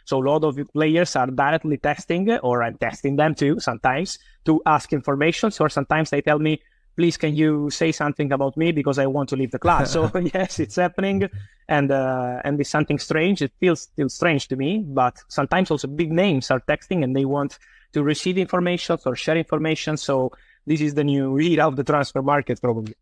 So a lot of players are directly texting, or I'm texting them too sometimes, to ask information. Or sometimes they tell me, please, can you say something about me because I want to leave the club? So yes, it's happening, and it's something strange. It feels still strange to me, but sometimes also big names are texting and they want to receive information or share information. So this is the new era of the transfer market, probably.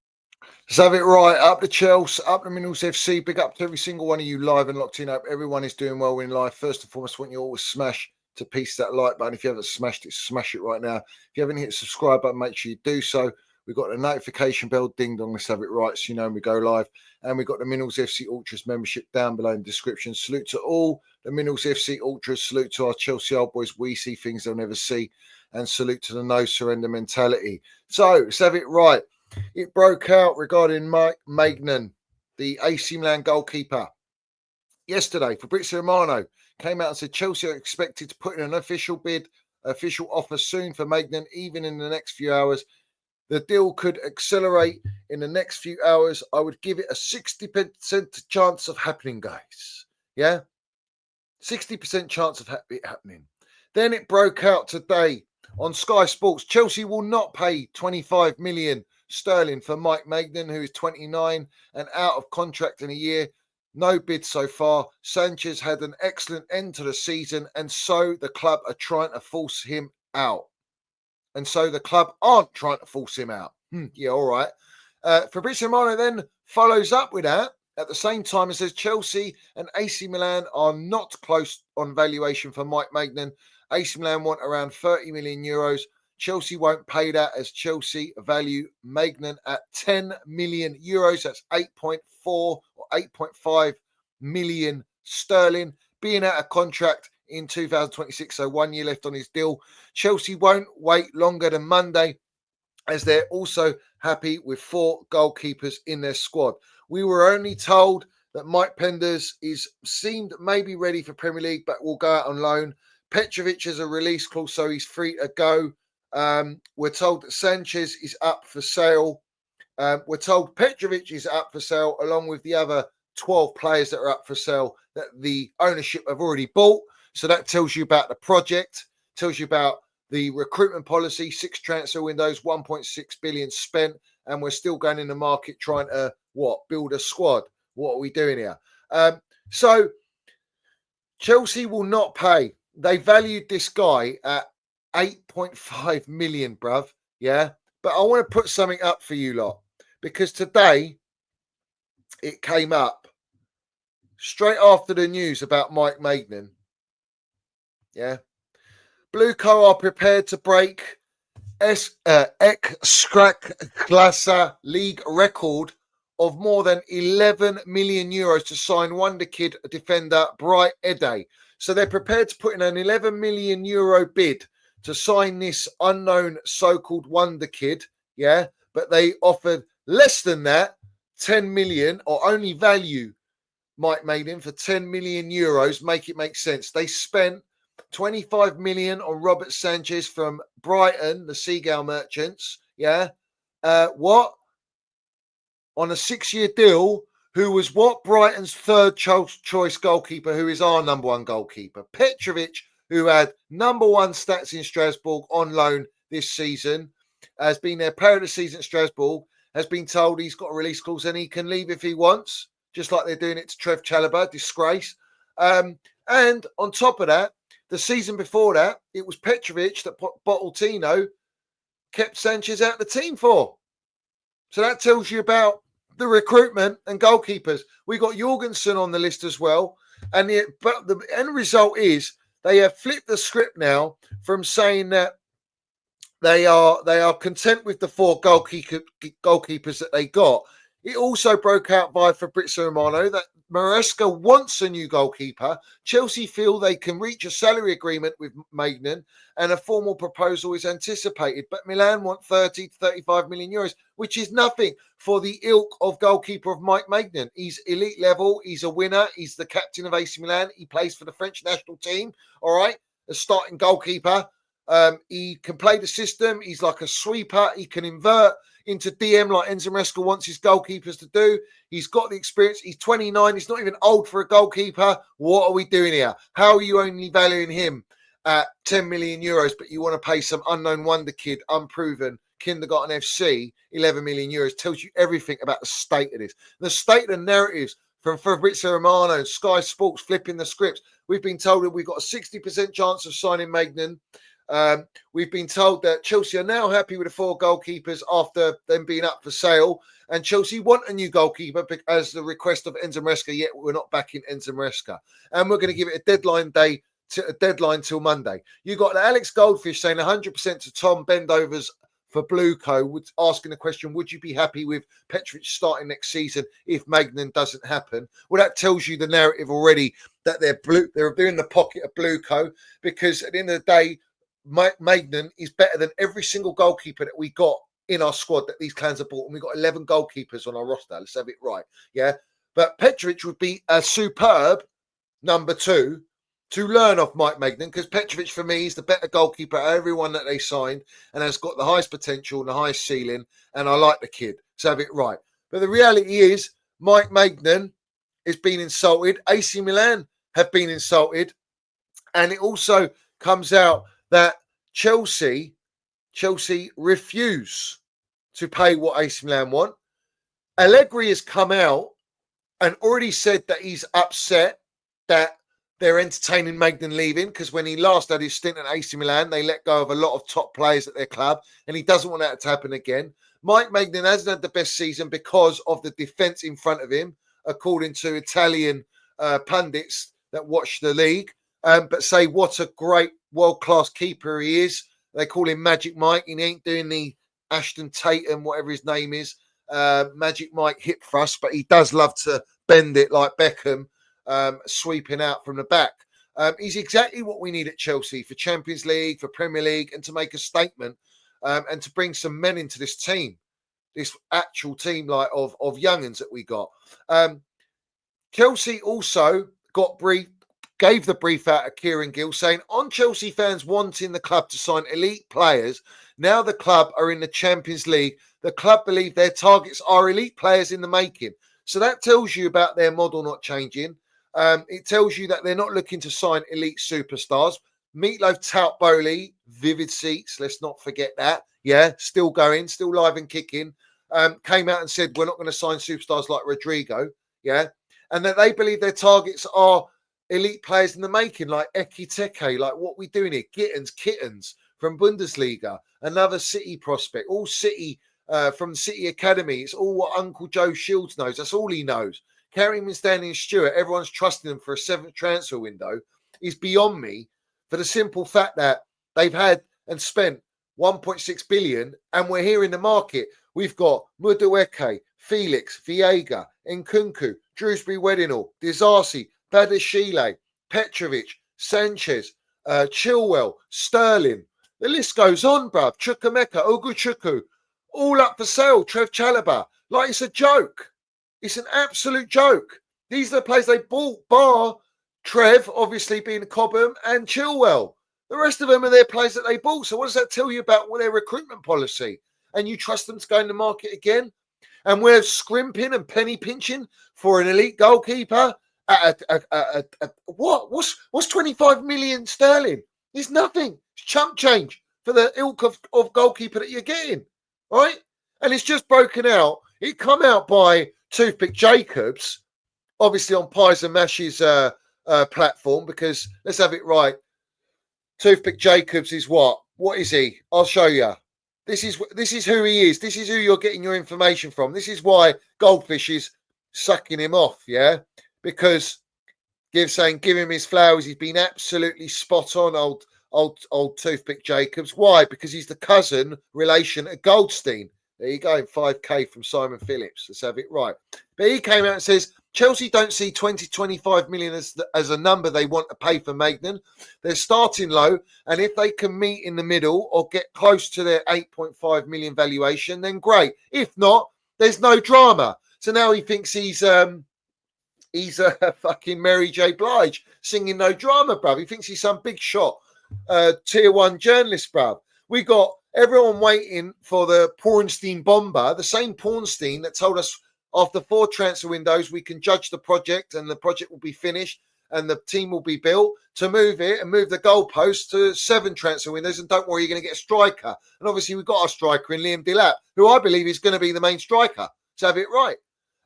Let's have it right. Up the Chelsea, up the Minerals FC. Big up to every single one of you live and locked in. Hope everyone is doing well in life. First and foremost, I want you all to smash to piece that like button. If you haven't smashed it, smash it right now. If you haven't hit the subscribe button, make sure you do so. We've got the notification bell, ding dong. Let's have it right, so you know when we go live. And we've got the Minerals FC Ultras membership down below in the description. Salute to all the Minerals FC Ultras. Salute to our Chelsea old boys. We see things they'll never see. And salute to the no surrender mentality. So let's have it right. It broke out regarding Maignan, the AC Milan goalkeeper. Yesterday, Fabrizio Romano came out and said Chelsea are expected to put in an official offer soon for Maignan, even in the next few hours. The deal could accelerate in the next few hours. I would give it a 60% chance of happening, guys. Yeah? 60% chance of it happening. Then it broke out today on Sky Sports. Chelsea will not pay 25 million sterling for Mike Maignan, who is 29 and out of contract in a year. No bid so far. Sanchez had an excellent end to the season, and so the club are trying to force him out. And so the club aren't trying to force him out. Yeah, all right. Fabrizio Romano then follows up with that at the same time and says Chelsea and AC Milan are not close on valuation for Mike Maignan. AC Milan want around 30 million euros. Chelsea won't pay that, as Chelsea value Maignan at 10 million euros. That's 8.4 or 8.5 million sterling. Being out of contract in 2026, so 1 year left on his deal. Chelsea won't wait longer than Monday, as they're also happy with 4 goalkeepers in their squad. We were only told that Mike Penders seemed maybe ready for Premier League, but will go out on loan. Petrovic has a release clause, so he's free to go. We're told that Sanchez is up for sale. We're told Petrovic is up for sale, along with the other 12 players that are up for sale that the ownership have already bought. So that tells you about the project, tells you about the recruitment policy, 6 transfer windows, 1.6 billion spent, and we're still going in the market trying to, build a squad. What are we doing here? So Chelsea will not pay. They valued this guy at 8.5 million, bruv. Yeah. But I want to put something up for you lot, because today it came up straight after the news about Mike Maignan. Yeah. Blueco are prepared to break Ekstraklasa League record of more than 11 million euros to sign wonder kid defender Bright Ede. So they're prepared to put in an 11 million euro bid to sign this unknown so-called wonder kid. Yeah. But they offered less than that, 10 million, or only value Mike Maignan for 10 million euros. Make it make sense. They spent 25 million on Robert Sanchez from Brighton, the Seagull Merchants. Yeah. On a 6-year deal, who was Brighton's third choice goalkeeper, who is our number 1 goalkeeper. Petrovic, who had number 1 stats in Strasbourg on loan this season, has been their player of the season at Strasbourg, has been told he's got a release clause and he can leave if he wants, just like they're doing it to Trev Chalobah, disgrace. And on top of that, the season before that, it was Petrovic that Botoltino kept Sanchez out of the team for. So that tells you about the recruitment and goalkeepers. We got Jorgensen on the list as well. But the end result is they have flipped the script now from saying that they are content with the 4 goalkeepers that they got. It also broke out by Fabrizio Romano that Maresca wants a new goalkeeper. Chelsea feel they can reach a salary agreement with Maignan and a formal proposal is anticipated. But Milan want 30 to 35 million euros, which is nothing for the ilk of goalkeeper of Mike Maignan. He's elite level. He's a winner. He's the captain of AC Milan. He plays for the French national team. All right. A starting goalkeeper. He can play the system. He's like a sweeper. He can invert into DM like Enzo Maresca wants his goalkeepers to do. He's got the experience. He's 29. He's not even old for a goalkeeper. What are we doing here? How are you only valuing him at 10 million euros, but you want to pay some unknown wonder kid, unproven, kindergarten FC, 11 million euros? Tells you everything about the state of this. The state of the narratives from Fabrizio Romano, Sky Sports flipping the scripts. We've been told that we've got a 60% chance of signing Maignan. We've been told that Chelsea are now happy with the 4 goalkeepers after them being up for sale. And Chelsea want a new goalkeeper as the request of Enzo Maresca, yet we're not backing Enzo Maresca. And we're going to give it a deadline till Monday. You got Alex Goldfish saying 100% to Tom Bendovers for Blueco, asking the question, would you be happy with Petrovic starting next season if Maignan doesn't happen? Well, that tells you the narrative already that they're in the pocket of Blueco, because at the end of the day, Maignan is better than every single goalkeeper that we got in our squad that these clans have bought. And we've got 11 goalkeepers on our roster. Let's have it right. Yeah. But Petrovic would be a superb number 2 to learn off Mike Maignan, because Petrovic, for me, is the better goalkeeper out of everyone that they signed and has got the highest potential and the highest ceiling. And I like the kid. Let's have it right. But the reality is, Mike Maignan is being insulted. AC Milan have been insulted. And it also comes out that Chelsea refuse to pay what AC Milan want. Allegri has come out and already said that he's upset that they're entertaining Maignan leaving, because when he last had his stint at AC Milan, they let go of a lot of top players at their club, and he doesn't want that to happen again. Mike Maignan hasn't had the best season because of the defence in front of him, according to Italian pundits that watch the league, but say what a great world-class keeper he is. They call him Magic Mike. He ain't doing the Ashton Tatum, whatever his name is, Magic Mike hip thrust, but he does love to bend it like Beckham, sweeping out from the back. He's exactly what we need at Chelsea for Champions League, for Premier League, and to make a statement, and to bring some men into this team, this actual team like of young'uns that we got. Chelsea also gave the brief out of Kieran Gill, saying, on Chelsea fans wanting the club to sign elite players, now the club are in the Champions League, the club believe their targets are elite players in the making. So that tells you about their model not changing. It tells you that they're not looking to sign elite superstars. Meatloaf tout Bowley, vivid seats, let's not forget that. Yeah, still going, still live and kicking. Came out and said, we're not going to sign superstars like Rodrigo. Yeah. And that they believe their targets are elite players in the making, like Ekiteke, like what we doing here, Kittens from Bundesliga, another City prospect, all City from City Academy. It's all what Uncle Joe Shields knows. That's all he knows. Carrington, Stanley and Stewart, everyone's trusting them for a 7th transfer window, is beyond me, for the simple fact that they've had and spent 1.6 billion, and we're here in the market. We've got Mudueke, Felix, Viega, Nkunku, Drewsbury Weddinall, Disasi, Badashile, Petrovic, Sanchez, Chilwell, Sterling. The list goes on, bruv. Chukwemeka, Oguchukwu, all up for sale. Trev Chalobah. Like, it's a joke. It's an absolute joke. These are the players they bought, bar Trev, obviously being Cobham, and Chilwell. The rest of them are their players that they bought. So what does that tell you about their recruitment policy? And you trust them to go in the market again? And we're scrimping and penny pinching for an elite goalkeeper at what's 25 million sterling? It's nothing. It's chump change for the ilk of goalkeeper that you're getting, right? And it's just broken out. It come out by Toothpick Jacobs, obviously on Pies and Mash's platform, because let's have it right. Toothpick Jacobs is what? What is he? I'll show you. This is who he is. This is who you're getting your information from. This is why Goldfish is sucking him off, yeah? Because give him his flowers. He's been absolutely spot on, old Toothpick Jacobs. Why? Because he's the cousin relation of Goldstein. There you go, 5K from Simon Phillips. Let's have it right. But he came out and says, Chelsea don't see 25 million as a number they want to pay for Maignan. They're starting low, and if they can meet in the middle or get close to their 8.5 million valuation, then great. If not, there's no drama. So now he thinks he's a fucking Mary J. Blige singing no drama, bruv. He thinks he's some big shot. tier one journalists, bruv. We got everyone waiting for the Pornstein bomber, the same Pornstein that told us after 4 transfer windows we can judge the project and the project will be finished and the team will be built, to move it and move the goalpost to 7 transfer windows. And don't worry, you're going to get a striker. And obviously we've got our striker in Liam Delap, who I believe is going to be the main striker. To have it right.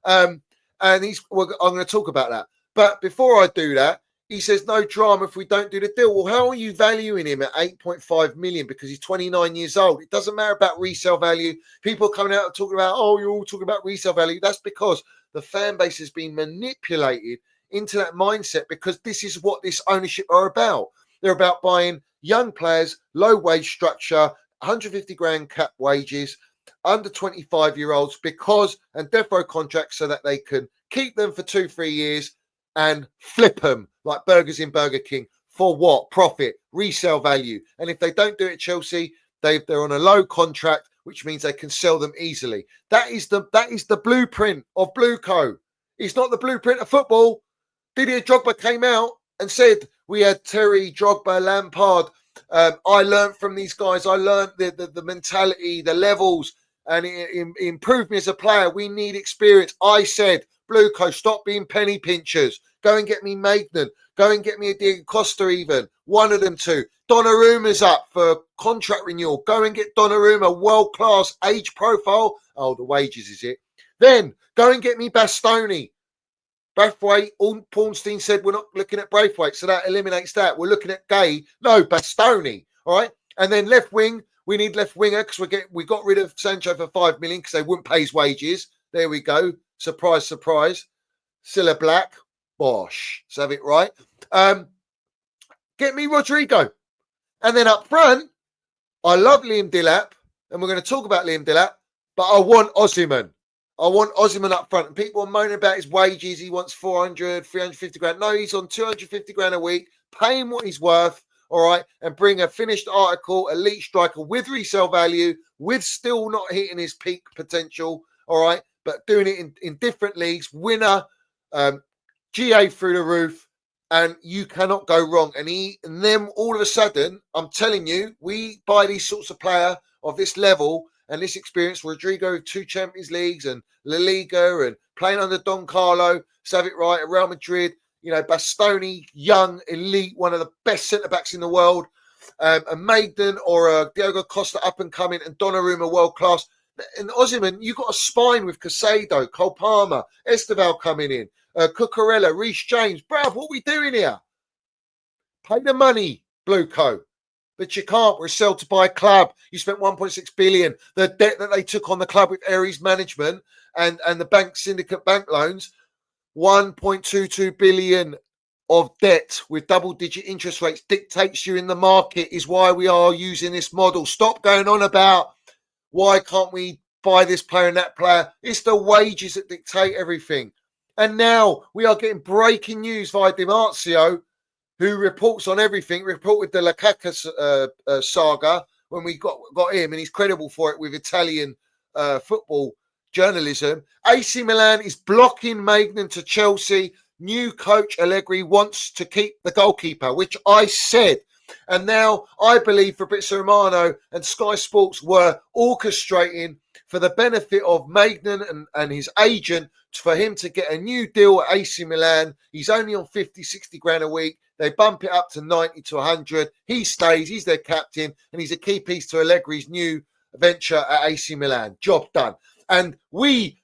And I'm going to talk about that. But before I do that, he says no drama if we don't do the deal. Well, how are you valuing him at 8.5 million because he's 29 years old? It doesn't matter about resale value. People are coming out and talking about, oh, you're all talking about resale value. That's because the fan base has been manipulated into that mindset, because this is what this ownership are about. They're about buying young players, low wage structure, 150 grand cap wages, under 25-year-olds, and death row contracts, so that they can keep them for 2-3 years and flip them like burgers in Burger King. For what? Profit, resale value. And if they don't do it at Chelsea, they're on a low contract, which means they can sell them easily. That is the blueprint of Blueco. It's not the blueprint of football. Didier Drogba came out and said, we had Terry, Drogba, Lampard. I learned from these guys. I learned the mentality, the levels, and it improved me as a player. We need experience. I said, Blueco, stop being penny pinchers. Go and get me Maignan. Go and get me a Diego Costa even. One of them two. Donnarumma's up for contract renewal. Go and get Donnarumma, world-class age profile. Oh, the wages is it. Then go and get me Bastoni. Braithwaite, Pornstein said we're not looking at Braithwaite, so that eliminates that. We're looking at Gay. No, Bastoni. All right. And then left wing, we need left winger because we got rid of Sancho for 5 million because they wouldn't pay his wages. There we go. Surprise, surprise. Cilla Black. Bosh. Let's have it right. Get me Rodrigo. And then up front, I love Liam Delap, and we're going to talk about Liam Delap, but I want Osimhen. I want Osimhen up front. And people are moaning about his wages. He wants 400, 350 grand. No, he's on 250 grand a week. Pay him what he's worth, all right, and bring a finished article, elite striker with resale value, with still not hitting his peak potential, all right, but doing it in different leagues, winner, GA through the roof, and you cannot go wrong. And then all of a sudden, I'm telling you, we buy these sorts of player of this level and this experience. Rodrigo, 2 Champions Leagues and La Liga and playing under Don Carlo, so have it right, at Real Madrid, you know, Bastoni, young, elite, one of the best centre-backs in the world, a Maignan or a Diego Costa up and coming, and Donnarumma world-class. And Osimhen, you got a spine with Casado, Cole Palmer, Esteval coming in, Cucurella, Reece James. Bruv, what are we doing here? Pay the money, Blueco. But you can't. We're a sell to buy club. You spent 1.6 billion. The debt that they took on the club with Aries management and the bank syndicate bank loans, 1.22 billion of debt with double-digit interest rates dictates you in the market, is why we are using this model. Stop going on about why can't we buy this player and that player. It's the wages that dictate everything. And now we are getting breaking news via Di Marzio, who reports on everything, reported the Lukaku saga when we got him, and he's credible for it with Italian football journalism. AC Milan is blocking Maignan to Chelsea. New coach Allegri wants to keep the goalkeeper, which I said. And now I believe Fabrizio Romano and Sky Sports were orchestrating for the benefit of Maignan and his agent for him to get a new deal at AC Milan. He's only on 50, 60 grand a week. They bump it up to 90 to 100. He stays. He's their captain. And he's a key piece to Allegri's new venture at AC Milan. Job done. And we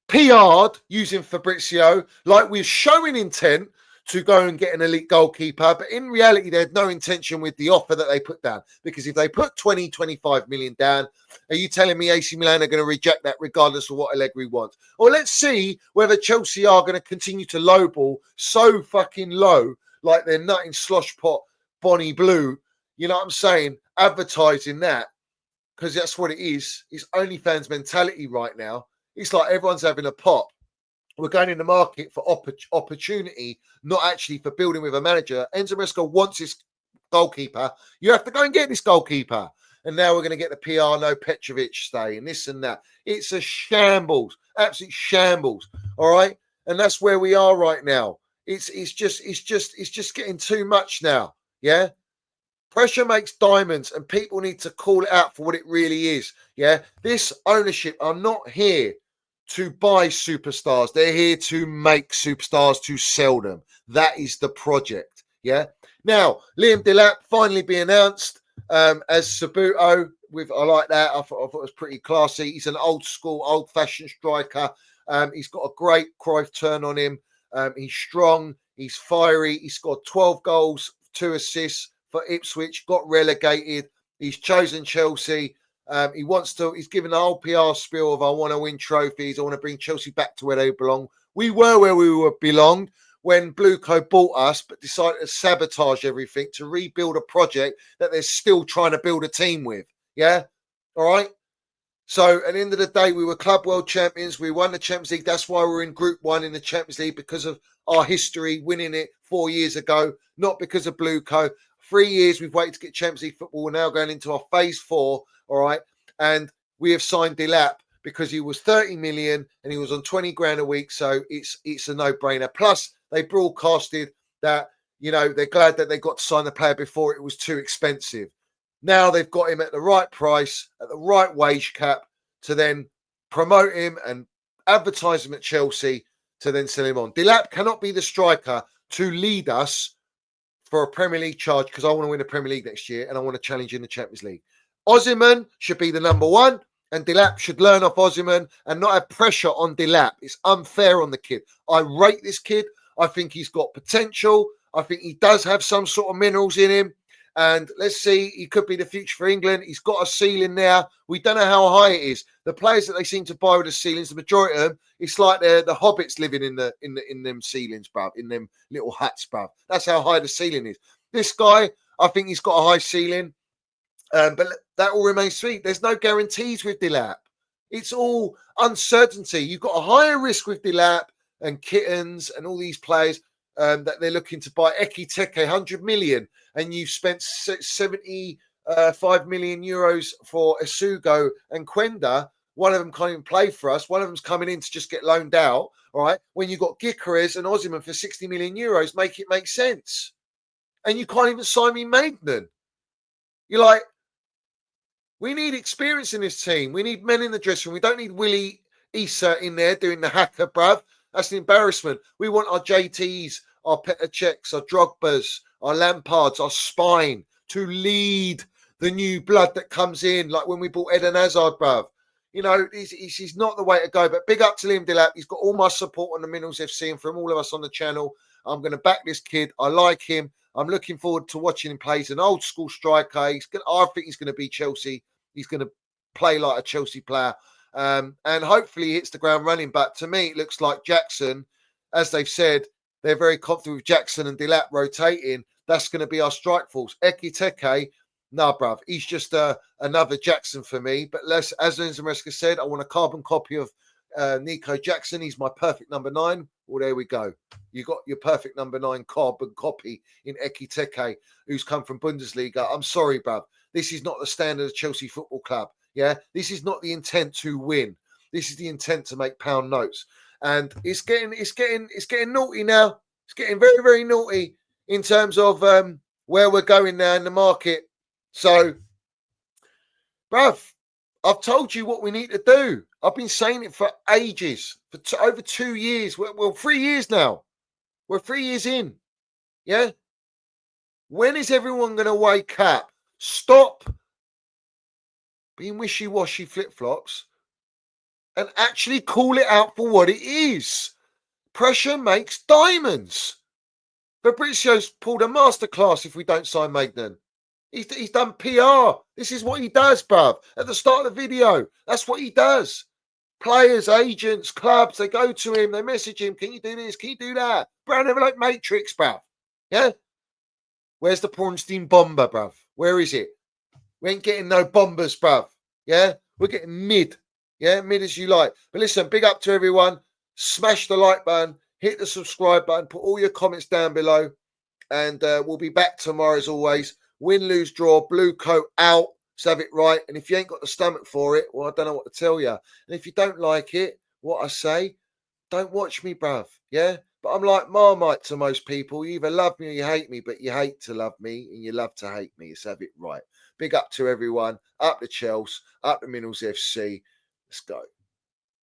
PR'd using Fabrizio like we're showing intent to go and get an elite goalkeeper. But in reality, they had no intention with the offer that they put down. Because if they put 20, 25 million down, are you telling me AC Milan are going to reject that regardless of what Allegri wants? Or let's see whether Chelsea are going to continue to lowball so fucking low, like they're nutting slosh pot Bonnie Blue. You know what I'm saying? Advertising that. Because that's what it is. It's OnlyFans mentality right now. It's like everyone's having a pop. We're going in the market for opportunity, not actually for building with a manager. Enzo Maresca wants his goalkeeper. You have to go and get this goalkeeper. And now we're going to get the PR, no Petrovic stay and this and that. It's a shambles, absolute shambles. All right. And that's where we are right now. It's just getting too much now. Yeah. Pressure makes diamonds, and people need to call it out for what it really is. Yeah, this ownership are not here to buy superstars. They're here to make superstars, to sell them. That is the project. Yeah. Now, Liam Delap finally be announced as Sabuto. I like that. I thought it was pretty classy. He's an old school, old fashioned striker. He's got a great Cruyff turn on him. He's strong. He's fiery. He scored 12 goals, 2 assists for Ipswich. Got relegated. He's chosen Chelsea. He's given the whole PR spiel of I want to win trophies. I want to bring Chelsea back to where they belong. We were where we belonged when Blueco bought us, but decided to sabotage everything to rebuild a project that they're still trying to build a team with. Yeah. All right. So at the end of the day, we were club world champions. We won the Champions League. That's why we're in Group 1 in the Champions League, because of our history, winning it 4 years ago, not because of Blueco. 3 years we've waited to get Champions League football. We're now going into our phase 4. All right. And we have signed Delap because he was 30 million and he was on 20 grand a week. So it's a no-brainer. Plus, they broadcasted that, they're glad that they got to sign the player before it was too expensive. Now they've got him at the right price, at the right wage cap to then promote him and advertise him at Chelsea to then sell him on. Delap cannot be the striker to lead us for a Premier League charge, because I want to win the Premier League next year and I want to challenge in the Champions League. Osimhen should be the number 1, and Delap should learn off Osimhen and not have pressure on Delap. It's unfair on the kid. I rate this kid. I think he's got potential. I think he does have some sort of minerals in him. And let's see, he could be the future for England. He's got a ceiling now. We don't know how high it is. The players that they seem to buy with the ceilings, the majority of them, it's like the hobbits living in them ceilings, bruv, in them little huts, bruv. That's how high the ceiling is. This guy, I think he's got a high ceiling, but that all remains sweet. There's no guarantees with Delap. It's all uncertainty. You've got a higher risk with Delap and Kittens and all these players that they're looking to buy. Eki Teke, 100 million. And you've spent 75 million euros for Isugo and Quenda. One of them can't even play for us. One of them's coming in to just get loaned out. All right. When you've got Gyökeres and Osimhen for 60 million euros, make it make sense. And you can't even sign me Maignan. You're like, we need experience in this team. We need men in the dressing room. We don't need Willie Issa in there doing the hacker, bruv. That's an embarrassment. We want our JTs, our Petr Cechs, our Drogbas, our Lampards, our spine to lead the new blood that comes in, like when we bought Eden Hazard, bruv. He's not the way to go. But big up to Liam Delap. He's got all my support on the Minerals FC and from all of us on the channel. I'm going to back this kid. I like him. I'm looking forward to watching him play. He's an old school striker. I think he's going to be Chelsea. He's going to play like a Chelsea player. And hopefully he hits the ground running. But to me, it looks like Jackson, as they've said, they're very confident with Jackson and Delap rotating. That's going to be our strike force. Eki Teke, nah, bruv. He's just another Jackson for me. But as Zameska said, I want a carbon copy of Nico Jackson. He's my perfect number 9. Well, there we go. You got your perfect number 9 carbon copy in Eki Teke, who's come from Bundesliga. I'm sorry, bruv. This is not the standard of Chelsea Football Club. Yeah, this is not the intent to win. This is the intent to make pound notes. And it's getting naughty now. It's getting very, very naughty in terms of where we're going now in the market. So, bruv, I've told you what we need to do. I've been saying it for ages, for over 2 years. Well, 3 years now. We're 3 years in. Yeah? When is everyone going to wake up? Stop being wishy-washy flip-flops and actually call it out for what it is. Pressure makes diamonds. Fabrizio's pulled a masterclass if we don't sign Maignan. He's done PR. This is what he does, bruv. At the start of the video, that's what he does. Players, agents, clubs, they go to him, they message him, can you do this, can you do that? Brown envelope matrix, bruv. Yeah? Where's the Pornstein bomber, bruv? Where is it? We ain't getting no bombers, bruv. Yeah? We're getting mid. Yeah? Mid as you like. But listen, big up to everyone. Smash the like button. Hit the subscribe button. Put all your comments down below. And we'll be back tomorrow as always. Win, lose, draw. Blue coat out. Let's have it right. And if you ain't got the stomach for it, well, I don't know what to tell you. And if you don't like it, what I say, don't watch me, bruv. Yeah? But I'm like Marmite to most people. You either love me or you hate me, but you hate to love me and you love to hate me. Let's have it right. Big up to everyone. Up the Chelsea, up the Minerals FC. Let's go.